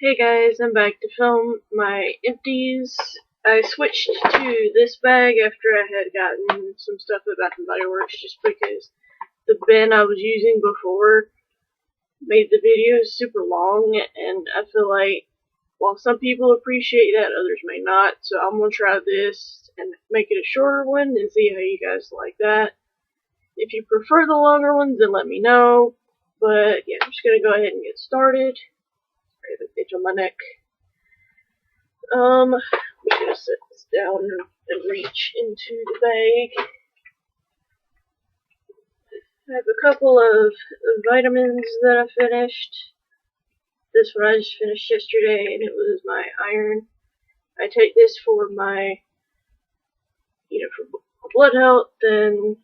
Hey guys, I'm back to film my empties. I switched to this bag after I had gotten some stuff at Bath & Body Works just because the bin I was using before made the videos super long, and I feel like while some people appreciate that, others may not. So I'm going to try this and make it a shorter one and see how you guys like that. If you prefer the longer ones, then let me know. But yeah, I'm just going to go ahead and get started. I have an itch on my neck. I'm just gonna set this down and reach into the bag. I have a couple of vitamins that I finished. This one I just finished yesterday, and it was my iron. I take this for my, for blood health, and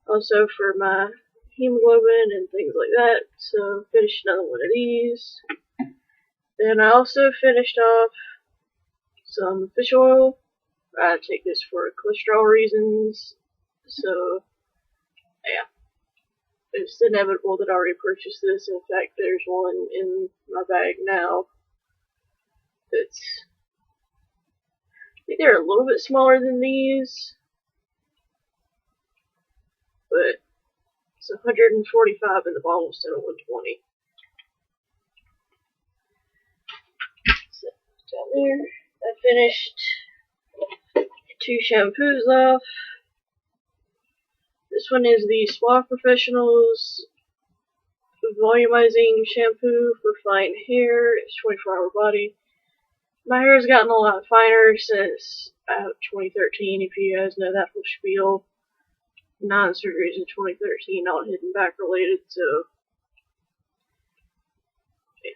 also for my hemoglobin and things like that. So finished another one of these. Then I also finished off some fish oil. I take this for cholesterol reasons. So yeah, it's inevitable that I already purchased this. In fact, there's one in my bag now that's, I think they're a little bit smaller than these, but it's 145 in the bottle instead of 120. Set this down there. I finished 2 shampoos off. This one is the Suave Professionals Volumizing Shampoo for Fine Hair. It's 24-hour body. My hair has gotten a lot finer since 2013, if you guys know that whole spiel. 9 surgeries in 2013, all hidden back related, so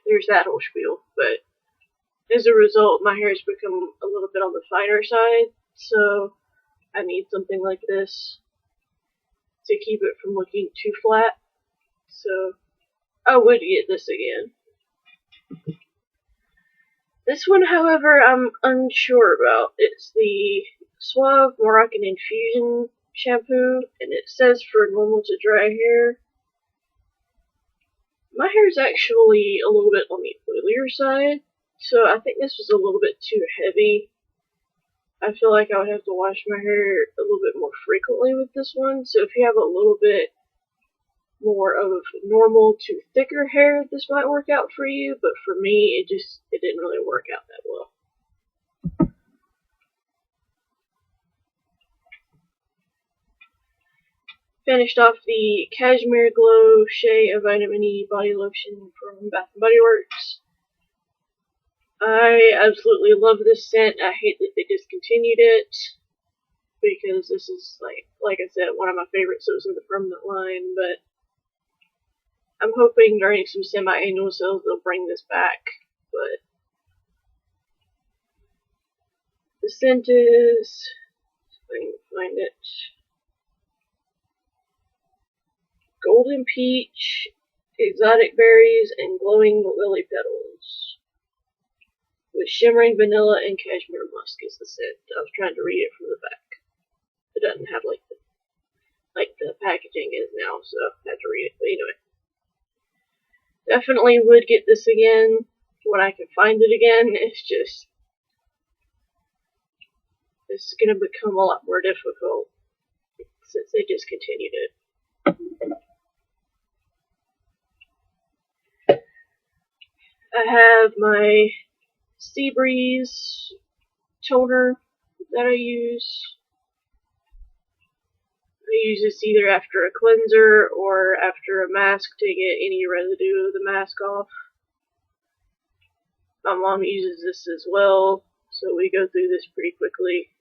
there's that whole spiel. But as a result, my hair has become a little bit on the finer side, so I need something like this to keep it from looking too flat. So I would get this again. This one, however, I'm unsure about. It's the Suave Moroccan Infusion shampoo, and it says for normal to dry hair. My hair is actually a little bit on the oilier side, so I think this was a little bit too heavy. I feel like I would have to wash my hair a little bit more frequently with this one, so if you have a little bit more of normal to thicker hair, this might work out for you, but for me, it didn't really work out that well. Finished off the Cashmere Glow Shea Vitamin E Body Lotion from Bath & Body Works. I absolutely love this scent. I hate that they discontinued it, because this is, like I said, one of my favorites, so it's in the permanent line, but I'm hoping during some semi-annual sales they'll bring this back. But the scent is, if I can find it, Golden Peach, Exotic Berries, and Glowing Lily Petals. With shimmering vanilla and cashmere musk is the scent. I was trying to read it from the back. It doesn't have like the packaging is now, so I had to read it. But anyway, definitely would get this again when I can find it again. It's gonna become a lot more difficult since they discontinued it. I have my Seabreeze toner that I use. I use this either after a cleanser or after a mask to get any residue of the mask off. My mom uses this as well, so we go through this pretty quickly.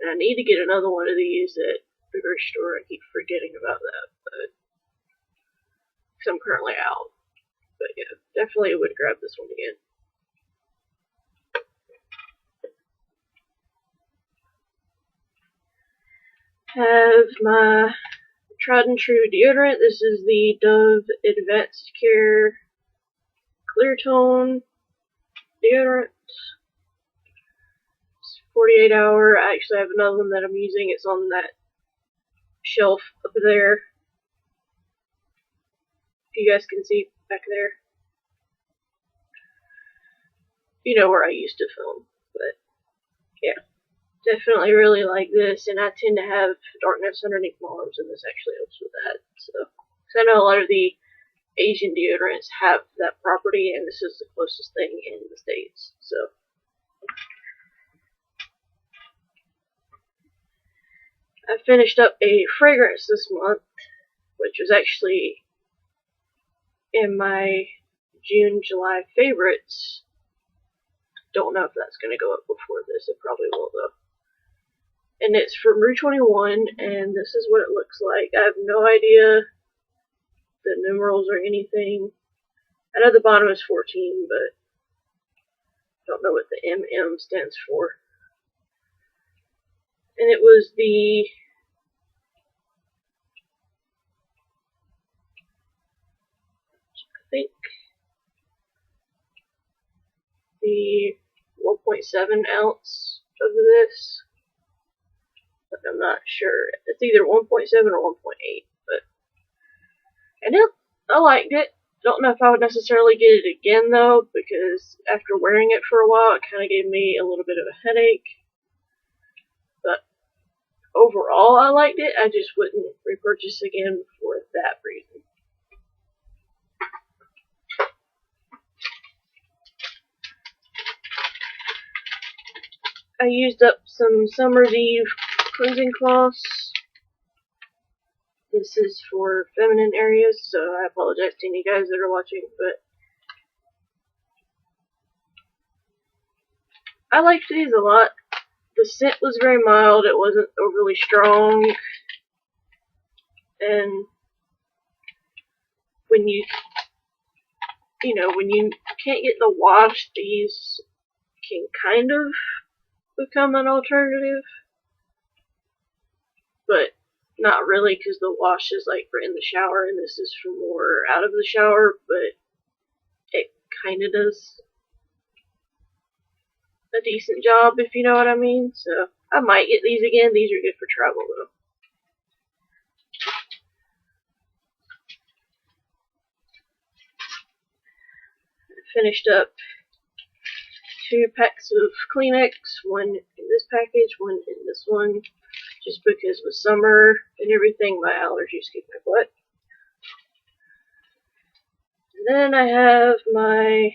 And I need to get another one of these at the grocery store. I keep forgetting about that, but because I'm currently out. But yeah, definitely would grab this one again. Have my tried and true deodorant. This is the Dove Advanced Care Clear Tone deodorant. It's 48 hour. I actually have another one that I'm using. It's on that shelf up there. If you guys can see back there. you know, where I used to film. But yeah, definitely really like this, and I tend to have darkness underneath my arms, and this actually helps with that. So, cause I know a lot of the Asian deodorants have that property, and this is the closest thing in the States. So, I finished up a fragrance this month, which was actually in my June, July favorites. Don't know if that's going to go up before this. It probably will, though. And it's from Rue 21, and this is what it looks like. I have no idea the numerals or anything. I know the bottom is 14, but don't know what the MM stands for. And it was the I think the 1.7 ounce of this, but I'm not sure. It's either 1.7 or 1.8, but and I liked it. Don't know if I would necessarily get it again though, because after wearing it for a while, it kind of gave me a little bit of a headache. But overall, I liked it. I just wouldn't repurchase again for that reason. I used up some Summer's Eve cleansing cloths. This is for feminine areas, so I apologize to any guys that are watching, but I liked these a lot. The scent was very mild, it wasn't overly strong, and when you can't get the wash, these can kind of become an alternative, but not really, because the wash is like for in the shower, and this is for more out of the shower, but it kind of does a decent job, if you know what I mean. So I might get these again. These are good for travel though. I finished up 2 packs of Kleenex, one in this package, one in this one, just because with summer and everything, my allergies kick my butt. And then I have my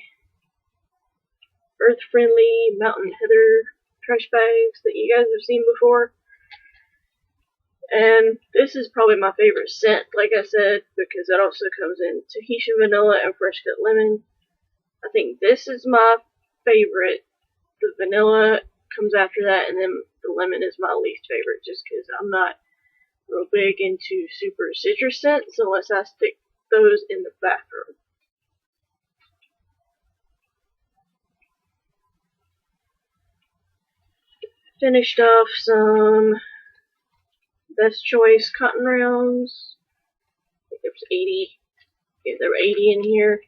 earth-friendly Mountain Heather trash bags that you guys have seen before. And this is probably my favorite scent, like I said, because it also comes in Tahitian vanilla and fresh cut lemon. I think this is my favorite. The vanilla comes after that, and then the lemon is my least favorite, just because I'm not real big into super citrus scents unless I stick those in the bathroom. Finished off some Best Choice cotton rounds. I think there was 80. Yeah, there were 80 in here.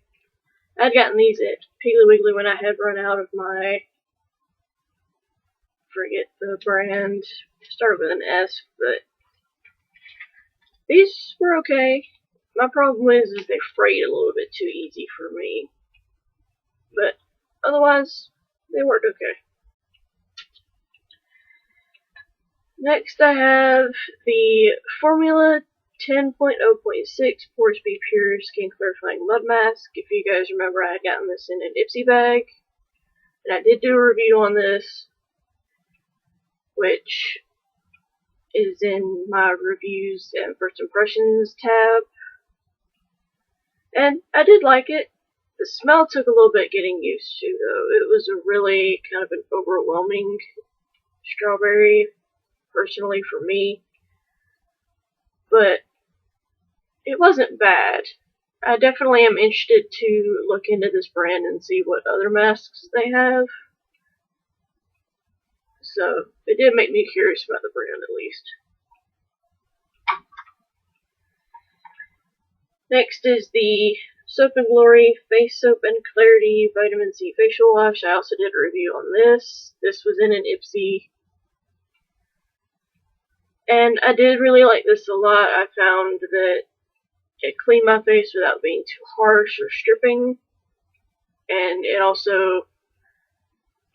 I'd gotten these at Piggly Wiggly when I had run out of my, forget the brand, started with an S, but these were okay. My problem is they frayed a little bit too easy for me, but otherwise they worked okay. Next I have the Formula 10.0.6 Pores Be Pure Skin Clarifying Mud Mask. If you guys remember, I had gotten this in an Ipsy bag, and I did do a review on this, which is in my reviews and first impressions tab, and I did like it. The smell took a little bit getting used to, though. It was a really kind of an overwhelming strawberry, personally, for me, but it wasn't bad. I definitely am interested to look into this brand and see what other masks they have. So it did make me curious about the brand, at least. Next is the Soap and Glory Face Soap and Clarity Vitamin C Facial Wash. I also did a review on this. This was in an Ipsy. And I did really like this a lot. I found that it cleaned my face without being too harsh or stripping. And it also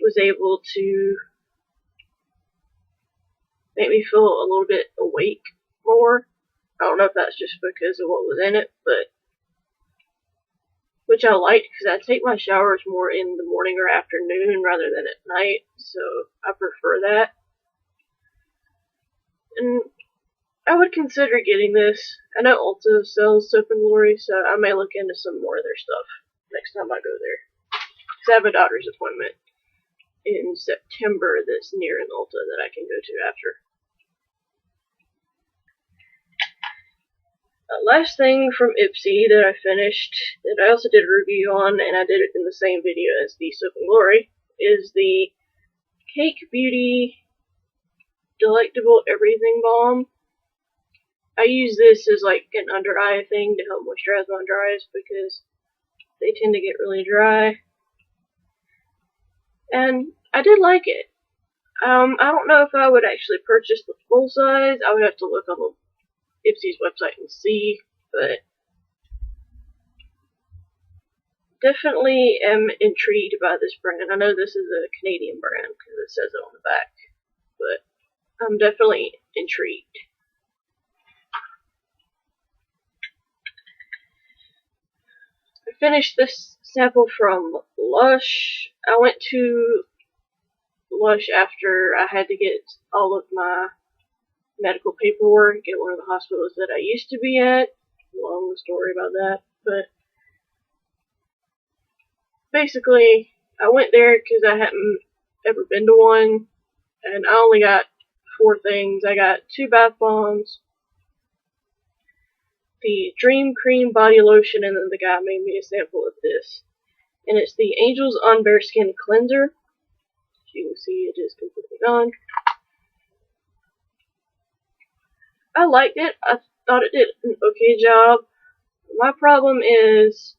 was able to make me feel a little bit awake more. I don't know if that's just because of what was in it, but which I liked because I take my showers more in the morning or afternoon rather than at night, so I prefer that. And I would consider getting this. I know Ulta sells Soap and Glory, so I may look into some more of their stuff next time I go there. Because I have a doctor's appointment in September that's near an Ulta that I can go to after. Last thing from Ipsy that I finished, that I also did a review on, and I did it in the same video as the Soap and Glory, is the Cake Beauty Delectable Everything Balm. I use this as like an under eye thing to help moisturize my under eyes because they tend to get really dry. And I did like it. I don't know if I would actually purchase the full size. I would have to look on the Ipsy's website and see, but definitely am intrigued by this brand. I know this is a Canadian brand because it says it on the back, but I'm definitely intrigued. I finished this sample from Lush. I went to Lush after I had to get all of my medical paperwork at one of the hospitals that I used to be at. Long story about that, but basically I went there because I hadn't ever been to one, and I only got 4 things. I got 2 bath bombs, the Dream Cream body lotion, and then the guy made me a sample of this. And it's the Angels on Bare Skin Cleanser. As you can see, it is completely gone. I liked it. I thought it did an okay job. My problem is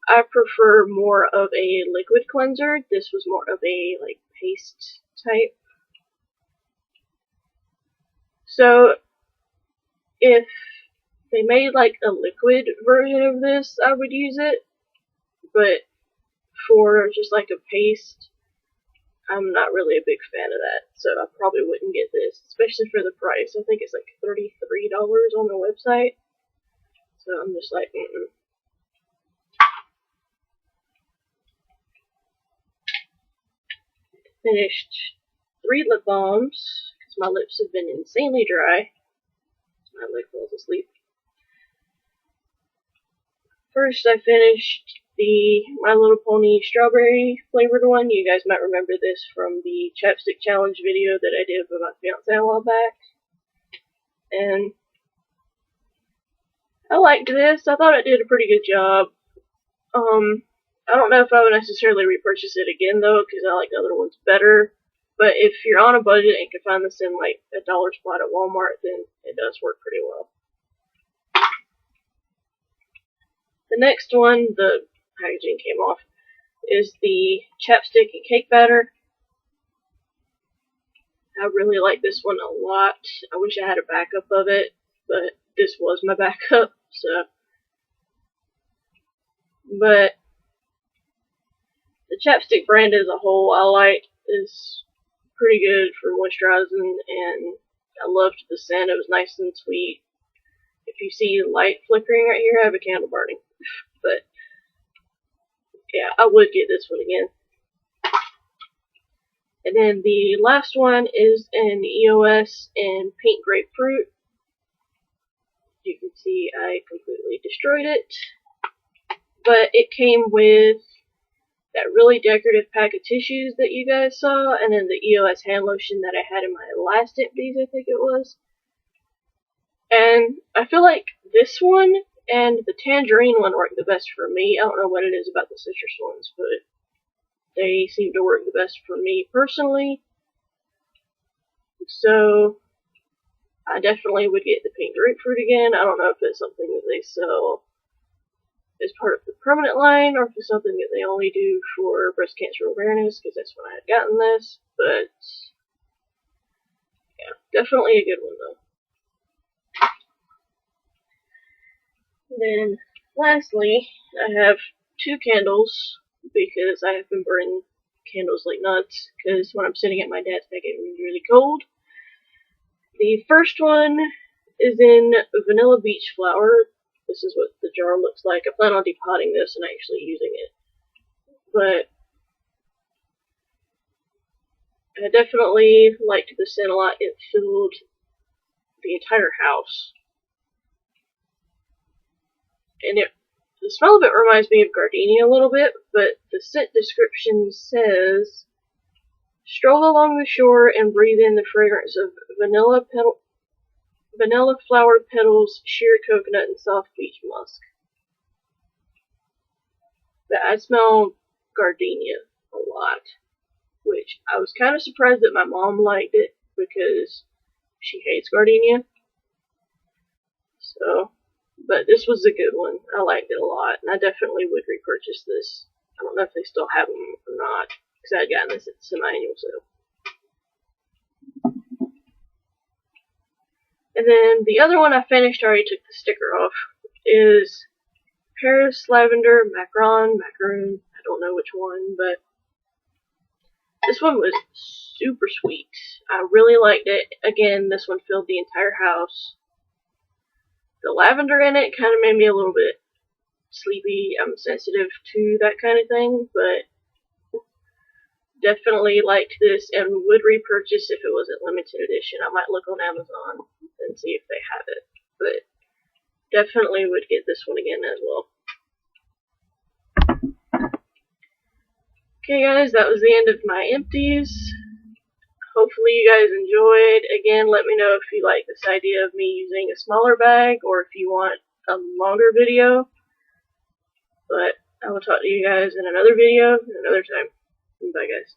I prefer more of a liquid cleanser. This was more of a like paste type. So if they made like a liquid version of this, I would use it. But for just like a paste, I'm not really a big fan of that, so I probably wouldn't get this, especially for the price. I think it's like $33 on the website, so I'm just like, Finished 3 lip balms, because my lips have been insanely dry. My leg falls asleep. First, I finished the My Little Pony strawberry flavored one. You guys might remember this from the chapstick challenge video that I did with my fiance a while back. And I liked this. I thought it did a pretty good job. I don't know if I would necessarily repurchase it again though, because I like the other ones better. But if you're on a budget and can find this in like a dollar spot at Walmart, then it does work pretty well. The next one, the packaging came off, is the chapstick and cake batter. I really like this one a lot. I wish I had a backup of it, but this was my backup, so. But the chapstick brand as a whole I like is pretty good for moisturizing, and I loved the scent. It was nice and sweet. If you see light flickering right here, I have a candle burning. But yeah, I would get this one again. And then the last one is an EOS in Pink Grapefruit. You can see I completely destroyed it. But it came with that really decorative pack of tissues that you guys saw, and then the EOS hand lotion that I had in my last empties, I think it was. And I feel like this one and the tangerine one work the best for me. I don't know what it is about the citrus ones, but they seem to work the best for me personally. So I definitely would get the Pink Grapefruit again. I don't know if it's something that they sell as part of the permanent line, or if it's something that they only do for breast cancer awareness, because that's when I had gotten this. But yeah, definitely a good one though. Then lastly, I have 2 candles because I have been burning candles like nuts, because when I'm sitting at my dad's back, it was really cold. The first one is in Vanilla Beach Flower. This is what the jar looks like. I plan on depotting this and actually using it. But I definitely liked the scent a lot. It filled the entire house. And the smell of it reminds me of gardenia a little bit, but the scent description says, stroll along the shore and breathe in the fragrance of vanilla flower petals, sheer coconut, and soft beach musk. But I smell gardenia a lot, which I was kind of surprised that my mom liked it because she hates gardenia. So, but this was a good one. I liked it a lot, and I definitely would repurchase this. I don't know if they still have them or not, because I had gotten this at the semi-annual sale. And then the other one I finished, I already took the sticker off, is Paris Lavender Macaron. I don't know which one, but this one was super sweet. I really liked it. Again, this one filled the entire house. The lavender in it kind of made me a little bit sleepy. I'm sensitive to that kind of thing, but definitely liked this and would repurchase if it wasn't limited edition. I might look on Amazon and see if they have it, but definitely would get this one again as well. Okay guys, that was the end of my empties. Hopefully you guys enjoyed. Again, let me know if you like this idea of me using a smaller bag or if you want a longer video. But I will talk to you guys in another video another time. Bye guys.